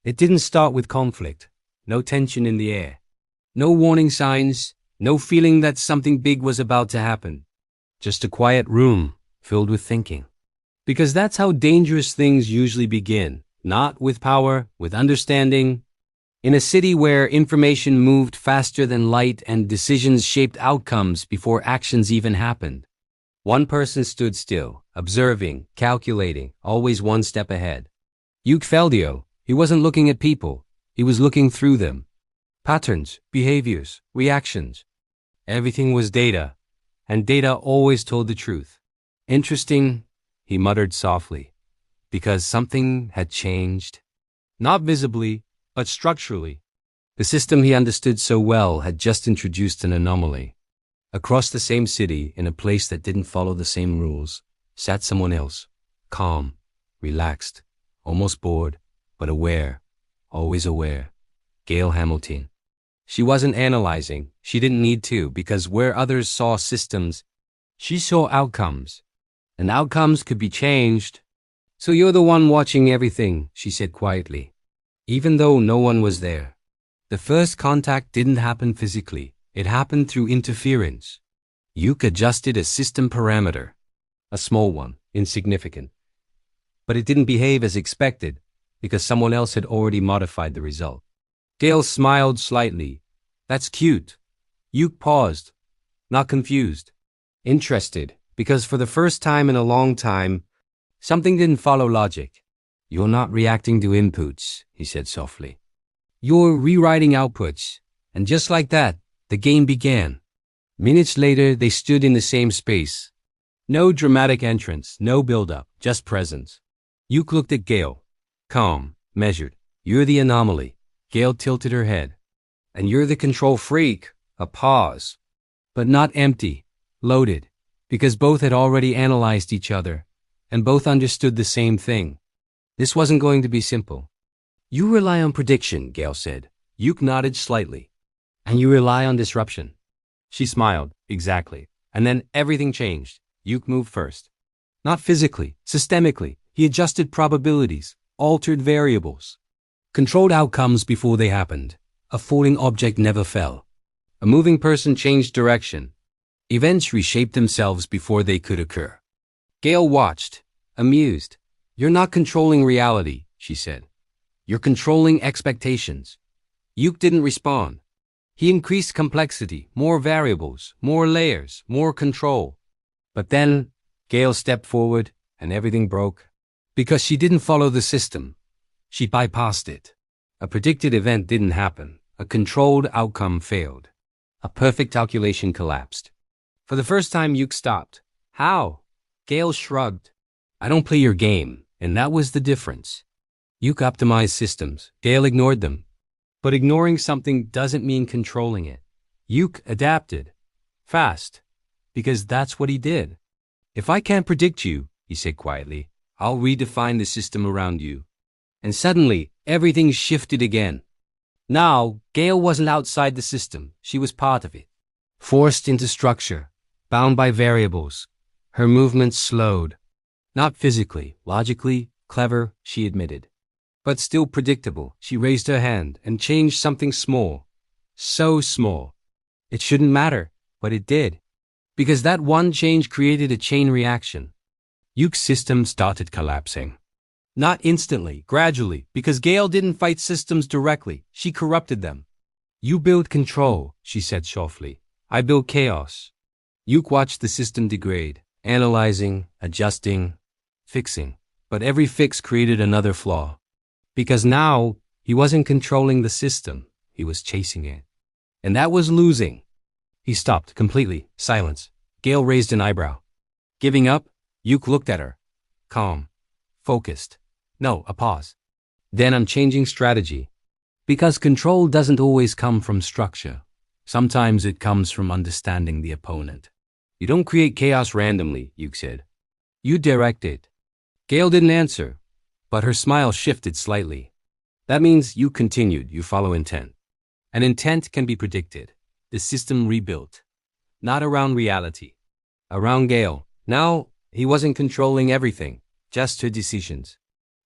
It didn't start with conflict, no tension in the air, no warning signs, no feeling that something big was about to happen. Just a quiet room filled with thinking. Because that's how dangerous things usually begin, not with power, with understanding. In a city where information moved faster than light and decisions shaped outcomes before actions even happened. One person stood still, observing, calculating, always one step ahead. Yuke Feldio. He wasn't looking at people, he was looking through them. Patterns, behaviors, reactions. Everything was data, and data always told the truth. Interesting, he muttered softly, because something had changed. Not visibly, but structurally. The system he understood so well had just introduced an anomaly. Across the same city, in a place that didn't follow the same rules, sat someone else, calm, relaxed, almost bored, but aware, always aware. Gail Hamilton. She wasn't analyzing, she didn't need to, because where others saw systems, she saw outcomes. And outcomes could be changed. So you're the one watching everything, she said quietly, even though no one was there. The first contact didn't happen physically, it happened through interference. Yuke adjusted a system parameter. A small one, insignificant. But it didn't behave as expected, because someone else had already modified the result. Gail smiled slightly. That's cute. Yuke paused, not confused. Interested, because for the first time in a long time, something didn't follow logic. You're not reacting to inputs, he said softly. You're rewriting outputs. And just like that, the game began. Minutes later, they stood in the same space. No dramatic entrance, no build-up, just presence. Yuke looked at Gail. Calm, measured. You're the anomaly. Gail tilted her head. And you're the control freak. A pause. But not empty. Loaded. Because both had already analyzed each other. And both understood the same thing. This wasn't going to be simple. You rely on prediction, Gail said. Yuke nodded slightly. And you rely on disruption. She smiled. Exactly. And then everything changed. Yuke moved first. Not physically, systemically. He adjusted probabilities. Altered variables, controlled outcomes before they happened. A falling object never fell. A moving person changed direction. Events reshaped themselves before they could occur. Gail watched, amused. You're not controlling reality, she said. You're controlling expectations. Yuke didn't respond. He increased complexity, more variables, more layers, more control. But then, Gail stepped forward, and everything broke. Because she didn't follow the system. She bypassed it. A predicted event didn't happen. A controlled outcome failed. A perfect calculation collapsed. For the first time, Yuke stopped. How? Gail shrugged. I don't play your game, and that was the difference. Yuke optimized systems. Gail ignored them. But ignoring something doesn't mean controlling it. Yuke adapted. Fast. Because that's what he did. If I can't predict you, he said quietly, I'll redefine the system around you. And suddenly, everything shifted again. Now, Gail wasn't outside the system. She was part of it. Forced into structure, bound by variables. Her movements slowed. Not physically, logically, clever, she admitted. But still predictable. She raised her hand and changed something small. So small. It shouldn't matter, but it did. Because that one change created a chain reaction. Yuke's system started collapsing. Not instantly, gradually, because Gail didn't fight systems directly. She corrupted them. You build control, she said softly. I build chaos. Yuke watched the system degrade, analyzing, adjusting, fixing. But every fix created another flaw. Because now, he wasn't controlling the system. He was chasing it. And that was losing. He stopped completely. Silence. Gail raised an eyebrow. Giving up? Yuke looked at her. Calm. Focused. No, a pause. Then I'm changing strategy. Because control doesn't always come from structure. Sometimes it comes from understanding the opponent. You don't create chaos randomly, Yuke said. You direct it. Gail didn't answer, but her smile shifted slightly. That means you continued, you follow intent. And intent can be predicted. The system rebuilt. Not around reality. Around Gail. Now, he wasn't controlling everything, just her decisions.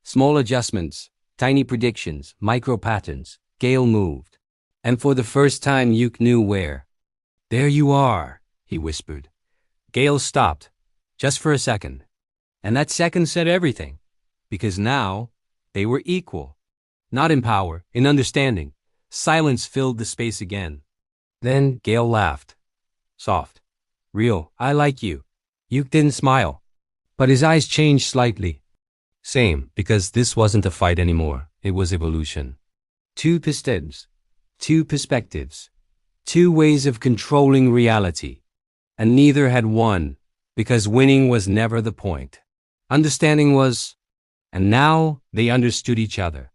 Small adjustments, Tiny predictions, micro patterns. Gail moved. And for the first time, Yuke knew where. There you are, he whispered. Gail stopped, just for a second. And that second said everything. Because now, they were equal. Not in power, in understanding. Silence filled the space again. Then Gail laughed. Soft. Real. I like you. Yuke didn't smile. But his eyes changed slightly. Same, because this wasn't a fight anymore. It was evolution. Two perspectives. Two perspectives. Two ways of controlling reality. And neither had won, because winning was never the point. Understanding was. And now they understood each other.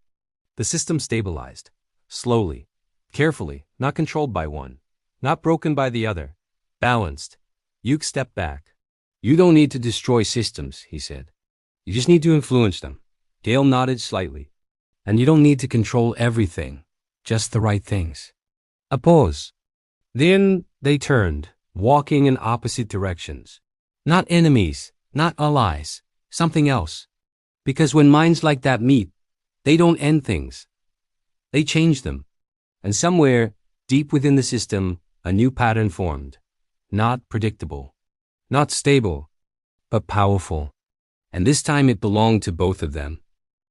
The system stabilized. Slowly. Carefully. Not controlled by one. Not broken by the other. Balanced. Yuke stepped back. You don't need to destroy systems, he said. You just need to influence them. Gail nodded slightly. And you don't need to control everything. Just the right things. A pause. Then they turned, walking in opposite directions. Not enemies, not allies, something else. Because when minds like that meet, they don't end things. They change them. And somewhere, deep within the system, a new pattern formed. Not predictable. Not stable, but powerful. And this time it belonged to both of them.